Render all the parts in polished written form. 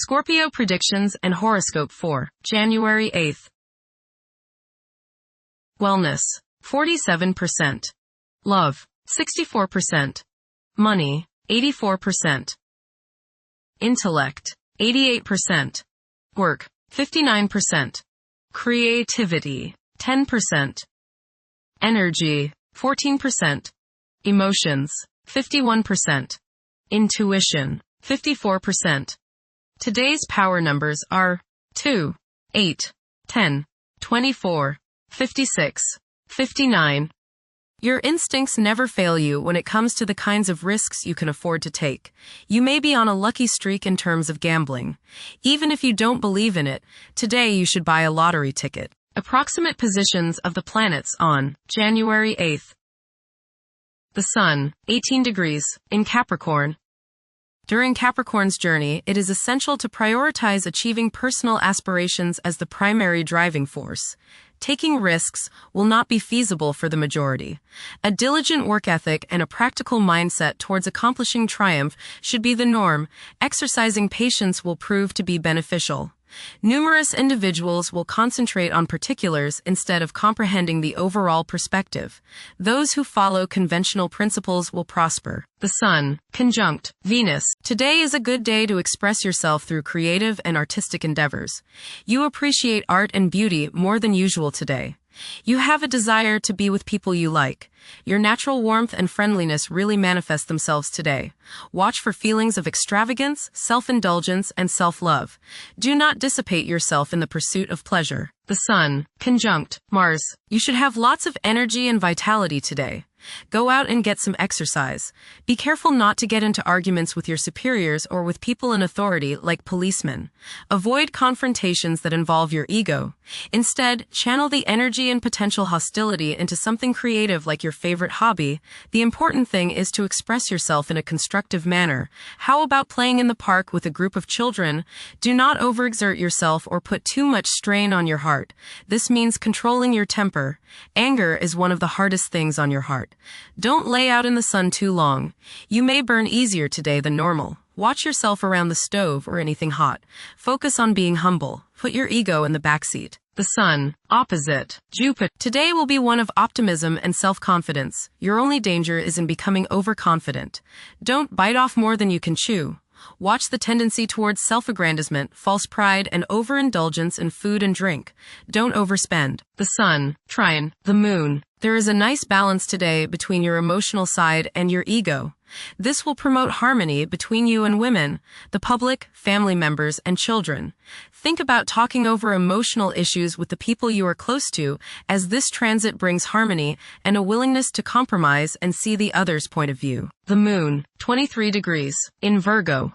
Scorpio predictions and horoscope for January 8th. Wellness, 47%. Love, 64%. Money, 84%. Intellect, 88%. Work, 59%. Creativity, 10%. Energy, 14%. Emotions, 51%. Intuition, 54%. Today's power numbers are 2, 8, 10, 24, 56, 59. Your instincts never fail you when it comes to the kinds of risks you can afford to take. You may be on a lucky streak in terms of gambling. Even if you don't believe in it, today you should buy a lottery ticket. Approximate positions of the planets on January 8th. The Sun, 18 degrees, in Capricorn. During Capricorn's journey, it is essential to prioritize achieving personal aspirations as the primary driving force. Taking risks will not be feasible for the majority. A diligent work ethic and a practical mindset towards accomplishing triumph should be the norm. Exercising patience will prove to be beneficial. Numerous individuals will concentrate on particulars instead of comprehending the overall perspective. Those who follow conventional principles will prosper. The Sun, conjunct Venus. Today is a good day to express yourself through creative and artistic endeavors. You appreciate art and beauty more than usual today. You have a desire to be with people you like. Your natural warmth and friendliness really manifest themselves today. Watch for feelings of extravagance, self-indulgence, and self-love. Do not dissipate yourself in the pursuit of pleasure. The Sun, conjunct Mars. You should have lots of energy and vitality today. Go out and get some exercise. Be careful not to get into arguments with your superiors or with people in authority like policemen. Avoid confrontations that involve your ego. Instead, channel the energy and potential hostility into something creative like your favorite hobby. The important thing is to express yourself in a constructive manner. How about playing in the park with a group of children? Do not overexert yourself or put too much strain on your heart. This means controlling your temper. Anger is one of the hardest things on your heart. Don't lay out in the sun too long. You may burn easier today than normal. Watch yourself around the stove or anything hot. Focus on being humble. Put your ego in the backseat. The Sun, opposite Jupiter. Today will be one of optimism and self-confidence. Your only danger is in becoming overconfident. Don't bite off more than you can chew. Watch the tendency towards self-aggrandizement, false pride, and overindulgence in food and drink. Don't overspend. The Sun, trine the Moon. There is a nice balance today between your emotional side and your ego. This will promote harmony between you and women, the public, family members, and children. Think about talking over emotional issues with the people you are close to, as this transit brings harmony and a willingness to compromise and see the other's point of view. The Moon, 23 degrees, in Virgo.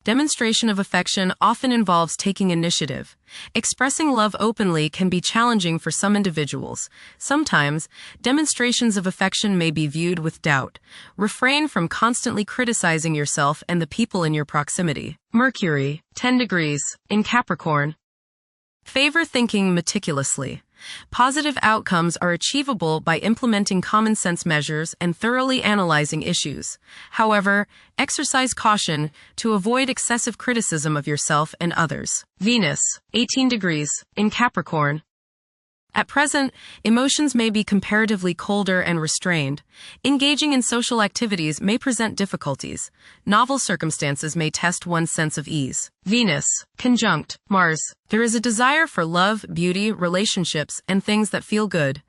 Demonstration of affection often involves taking initiative. Expressing love openly can be challenging for some individuals. Sometimes, demonstrations of affection may be viewed with doubt. Refrain from constantly criticizing yourself and the people in your proximity. Mercury, 10 degrees, in Capricorn. Favor thinking meticulously. Positive outcomes are achievable by implementing common sense measures and thoroughly analyzing issues. However, exercise caution to avoid excessive criticism of yourself and others. Venus, 18 degrees, in Capricorn. At present, emotions may be comparatively colder and restrained. Engaging in social activities may present difficulties. Novel circumstances may test one's sense of ease. Venus, conjunct Mars. There is a desire for love, beauty, relationships, and things that feel good.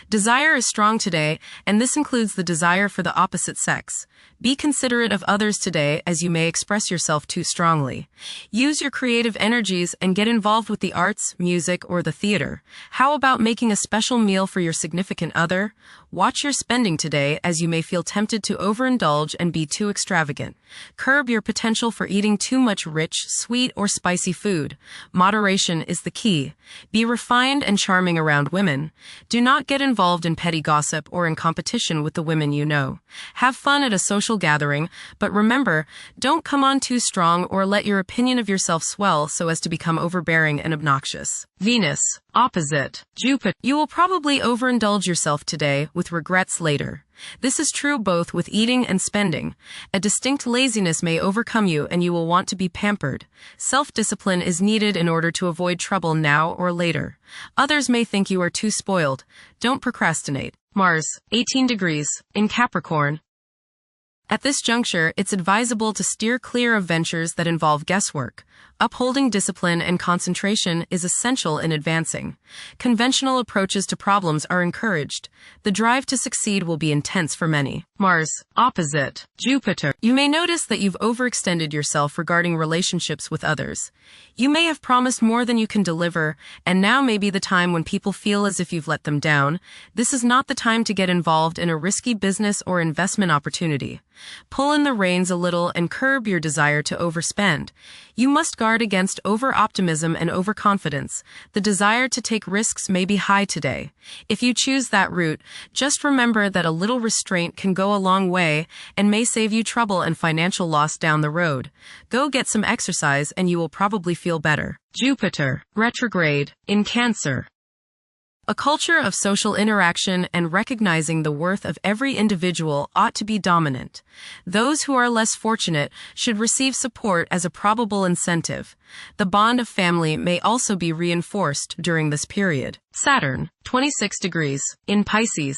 Desire is strong today, and this includes the desire for the opposite sex. Be considerate of others today, as you may express yourself too strongly. Use your creative energies and get involved with the arts, music, or the theater. How about making a special meal for your significant other? Watch your spending today, as you may feel tempted to overindulge and be too extravagant. Curb your potential for eating too much rich, sweet, or spicy food. Moderation is the key. Be refined and charming around women. Do not get involved in petty gossip or in competition with the women you know. Have fun at a social gathering, but remember, don't come on too strong or let your opinion of yourself swell so as to become overbearing and obnoxious. Venus, Opposite, Jupiter. You will probably overindulge yourself today with regrets later. This is true both with eating and spending. A distinct laziness may overcome you and you will want to be pampered. Self-discipline is needed in order to avoid trouble now or later. Others may think you are too spoiled. Don't procrastinate. Mars, 18 degrees, in Capricorn. At this juncture, it's advisable to steer clear of ventures that involve guesswork. Upholding discipline and concentration is essential in advancing. Conventional approaches to problems are encouraged. The drive to succeed will be intense for many. Mars, opposite, Jupiter. You may notice that you've overextended yourself regarding relationships with others. You may have promised more than you can deliver, and now may be the time when people feel as if you've let them down. This is not the time to get involved in a risky business or investment opportunity. Pull in the reins a little and curb your desire to overspend. You must guard against over-optimism and overconfidence. The desire to take risks may be high today. If you choose that route, just remember that a little restraint can go a long way and may save you trouble and financial loss down the road. Go get some exercise and you will probably feel better. Jupiter, retrograde, in Cancer. A culture of social interaction and recognizing the worth of every individual ought to be dominant. Those who are less fortunate should receive support as a probable incentive. The bond of family may also be reinforced during this period. Saturn, 26 degrees, in Pisces.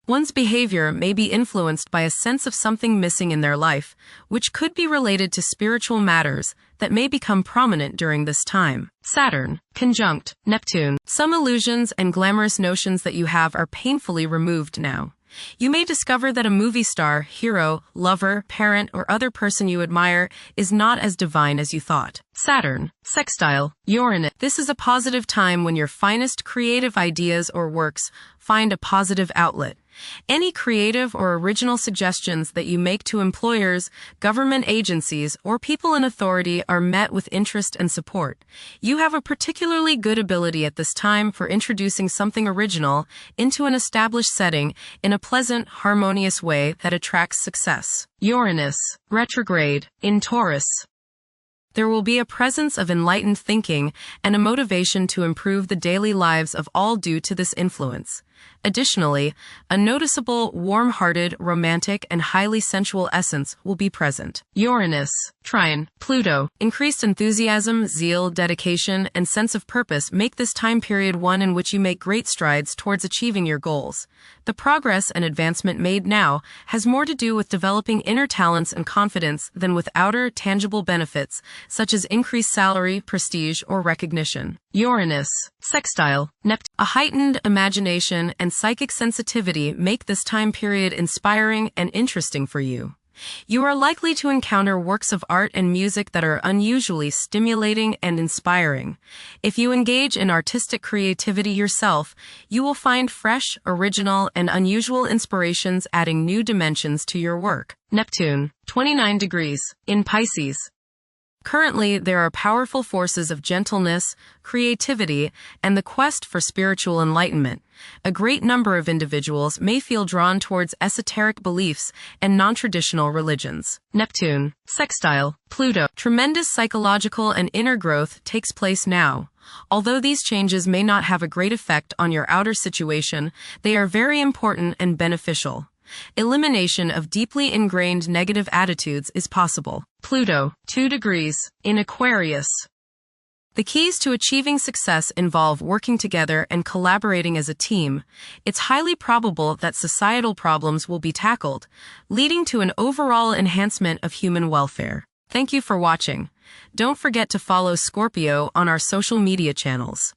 One's behavior may be influenced by a sense of something missing in their life, which could be related to spiritual matters that may become prominent during this time. Saturn, conjunct Neptune. Some illusions and glamorous notions that you have are painfully removed now. You may discover that a movie star, hero, lover, parent, or other person you admire is not as divine as you thought. Saturn, sextile Uranus. This is a positive time when your finest creative ideas or works find a positive outlet. Any creative or original suggestions that you make to employers, government agencies, or people in authority are met with interest and support. You have a particularly good ability at this time for introducing something original into an established setting in a pleasant, harmonious way that attracts success. Uranus, retrograde, in Taurus. There will be a presence of enlightened thinking and a motivation to improve the daily lives of all due to this influence. Additionally, a noticeable, warm-hearted, romantic, and highly sensual essence will be present. Uranus, trine Pluto. Increased enthusiasm, zeal, dedication, and sense of purpose make this time period one in which you make great strides towards achieving your goals. The progress and advancement made now has more to do with developing inner talents and confidence than with outer, tangible benefits, such as increased salary, prestige, or recognition. Uranus, sextile Neptune. A heightened imagination and psychic sensitivity make this time period inspiring and interesting for you. You are likely to encounter works of art and music that are unusually stimulating and inspiring. If you engage in artistic creativity yourself, you will find fresh, original, and unusual inspirations adding new dimensions to your work. Neptune, 29 degrees, in Pisces. Currently, there are powerful forces of gentleness, creativity, and the quest for spiritual enlightenment. A great number of individuals may feel drawn towards esoteric beliefs and non-traditional religions. Neptune, sextile Pluto. Tremendous psychological and inner growth takes place now. Although these changes may not have a great effect on your outer situation, they are very important and beneficial. Elimination of deeply ingrained negative attitudes is possible. Pluto, 2 degrees, in Aquarius. The keys to achieving success involve working together and collaborating as a team. It's highly probable that societal problems will be tackled, leading to an overall enhancement of human welfare. Thank you for watching. Don't forget to follow Scorpio on our social media channels.